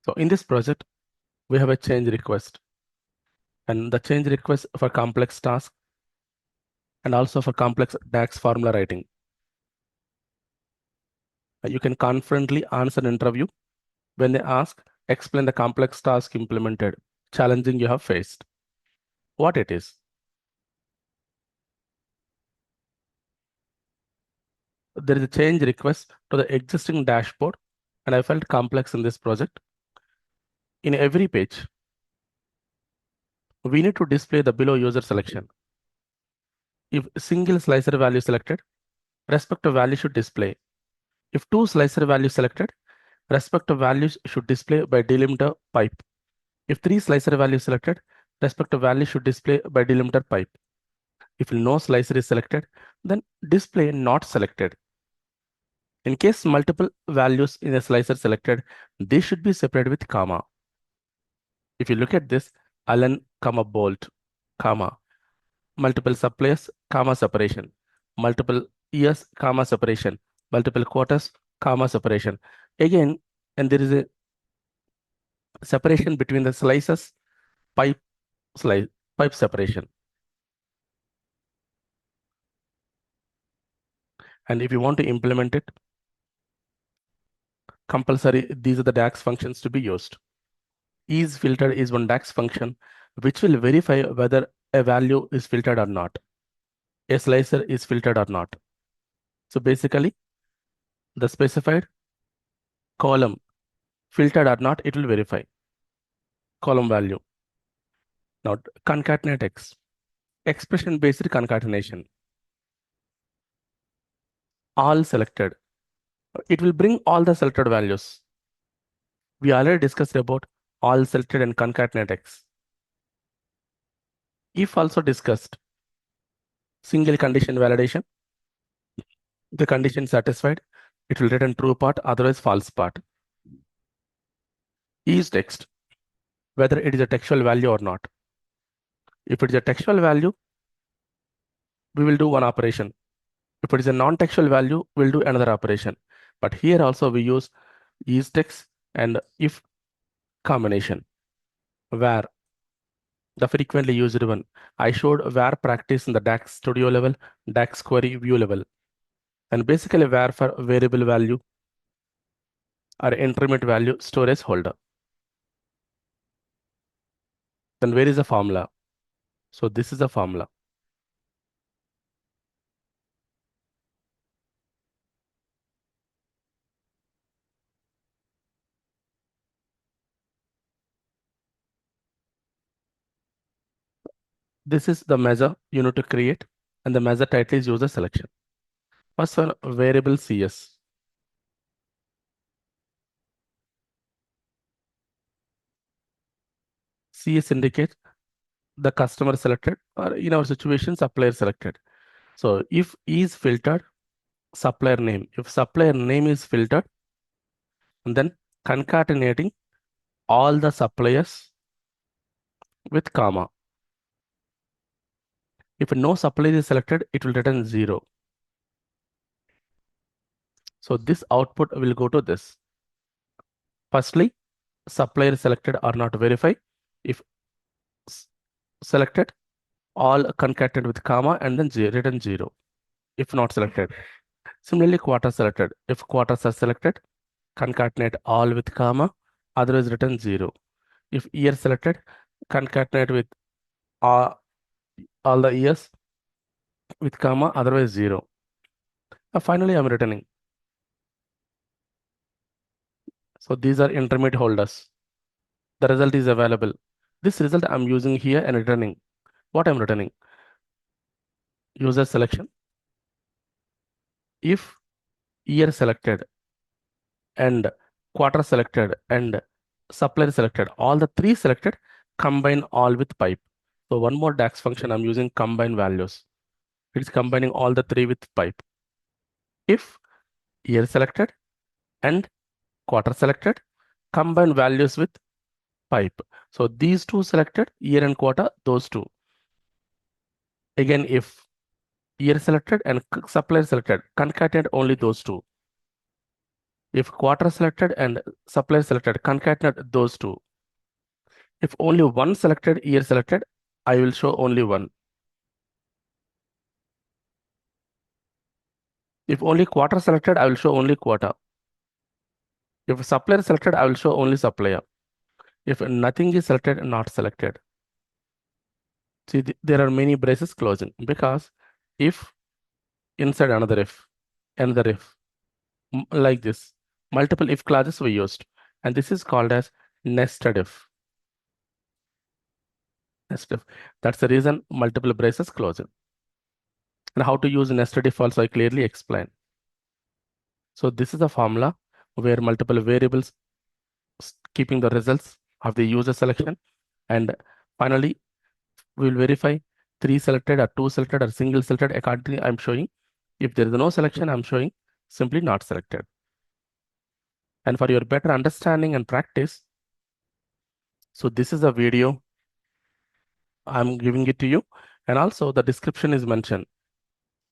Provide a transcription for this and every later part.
So in this project, we have a change request, and the change request for complex task and also for complex DAX formula writing. You can confidently answer an interview when they ask, explain the complex task implemented, challenging you have faced. What it is. There is a change request to the existing dashboard, and I felt complex in this project. In every page, we need to display the below user selection. If single slicer value selected, respective value should display. If two slicer values selected, respective values should display by delimiter pipe. If three slicer values selected, respective value should display by delimiter pipe. If no slicer is selected, then display not selected. In case multiple values in a slicer selected, they should be separated with comma. If you look at this, Allen, comma, Bolt, comma, multiple suppliers, comma, separation, multiple years, comma, separation, multiple quarters, comma, separation. Again, and there is a separation between the slices, pipe slice, pipe separation. And if you want to implement it, compulsory, these are the DAX functions to be used. isFilter is one DAX function which will verify whether a value is filtered or not, a slicer is filtered or not. So basically, the specified column filtered or not, it will verify column value. Now concatenate X, expression based concatenation, all selected. It will bring all the selected values. We already discussed about all selected and concatenate X. If also discussed, single condition validation, the condition satisfied, it will return true part, otherwise false part. Is text, whether it is a textual value or not. If it is a textual value, we will do one operation. If it is a non-textual value, we'll do another operation. But here also we use isText and if combination, where the frequently used one. I showed where practice in the DAX studio level, DAX query view level. And basically where for variable value or intermediate value storage holder. Then where is the formula? So this is the formula. This is the measure you need to create, and the measure title is user selection. First one, variable CS. CS indicates the customer selected, or in our situation, supplier selected. So if is filtered, supplier name. If supplier name is filtered, and then concatenating all the suppliers with comma. If no supplier is selected, it will return 0. So this output will go to this. Firstly, supplier selected or not verify. If selected, all concatenated with comma and then return 0. If not selected. Similarly, quarter selected. If quarters are selected, concatenate all with comma, otherwise return 0. If year selected, concatenate with all the years with comma, otherwise 0. Finally, I'm returning. So these are intermediate holders. The result is available. This result I'm using here and returning. What I'm returning? User selection. If year selected and quarter selected and supplier selected, all the three selected, combine all with pipe. So one more DAX function I'm using, combine values. It's combining all the three with pipe. If year selected and quarter selected, combine values with pipe. So these two selected, year and quarter, those two. Again, if year selected and supplier selected, concatenate only those two. If quarter selected and supplier selected, concatenate those two. If only one selected, year selected, I will show only one. If only quarter selected, I will show only quarter. If supplier selected, I will show only supplier. If nothing is selected, not selected. See, there are many braces closing because if inside another if, like this, multiple if clauses were used, and this is called as nested if. Nested if. That's the reason multiple braces closing. And how to use nested if also I clearly explain. So this is a formula where multiple variables keeping the results of the user selection, and finally we will verify 3 selected or 2 selected or single selected. Accordingly, I'm showing if there is no selection, I'm showing simply not selected. And for your better understanding and practice, so this is a video, I'm giving it to you, and also the description is mentioned.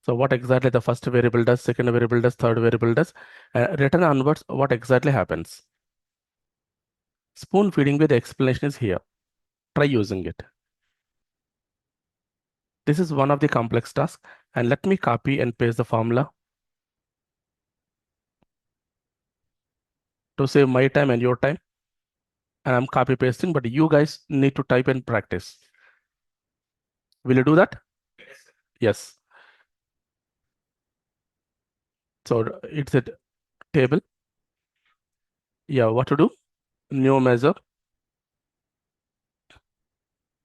So what exactly the first variable does, second variable does, third variable does, written onwards, what exactly happens. Spoon feeding with the explanation is here. Try using it. This is one of the complex tasks, and let me copy and paste the formula to save my time and your time. And I'm copy pasting, but you guys need to type and practice. Will you do that? Yes. So it's a table. Yeah, what to do? New measure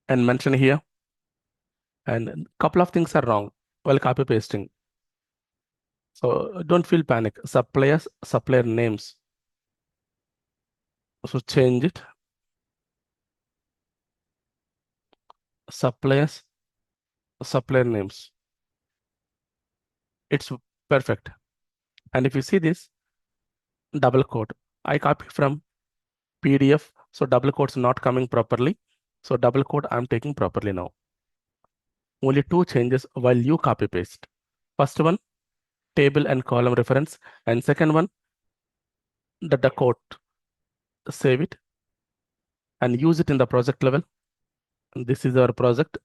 and mention here. And a couple of things are wrong while copy pasting. So don't feel panic. Suppliers, supplier names. So change it. Suppliers, supplier names. It's perfect. And if you see this, double quote, I copy from PDF. So double quotes not coming properly. So double quote I'm taking properly now. Only two changes while you copy paste. First one, table and column reference. And second one, the quote. Save it and use it in the project level. This is our project.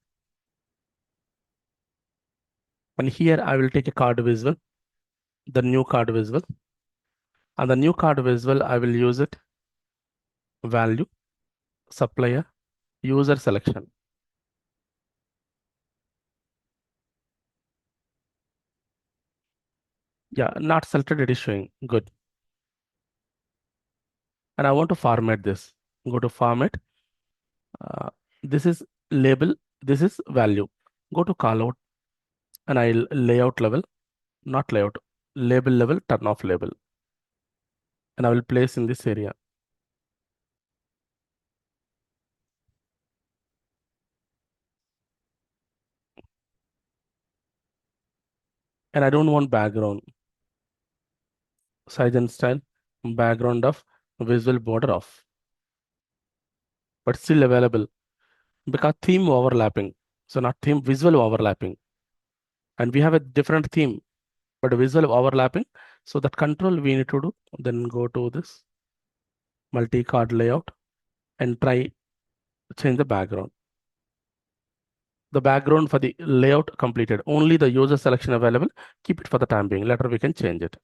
And here I will take a card visual, the new card visual. And the new card visual, I will use it value, supplier, user selection. Yeah, not selected, it is showing. Good. And I want to format this. Go to format. This is label. This is value. Go to callout and I'll layout level, not layout, label level, turn off label. And I will place in this area. And I don't want background, size and style, background of visual border off, but still available because theme overlapping. So not theme, visual overlapping. And we have a different theme, but visual overlapping. So that control we need to do, then go to this multi-card layout and try change the background. The background for the layout completed. Only the user selection available. Keep it for the time being. Later we can change it.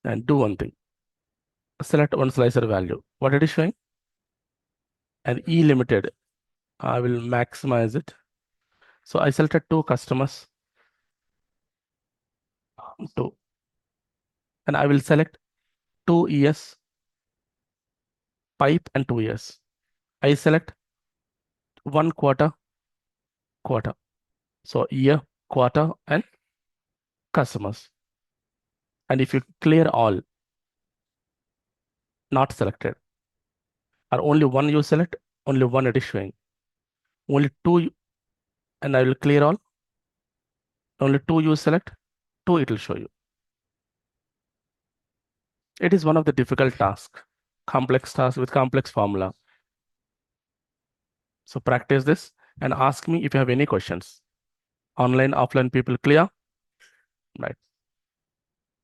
And do one thing. Select one slicer value. What it is showing? And E limited. I will maximize it. So I selected two customers. Two. And I will select 2 years pipe and 2 years. I select 1 quarter. So year, quarter, and customers. And if you clear all, not selected, or only one you select, only one it is showing. Only two, and I will clear all. Only two you select, two it will show you. It is one of the difficult tasks, complex task with complex formula. So practice this and ask me if you have any questions. Online, offline people clear? Right.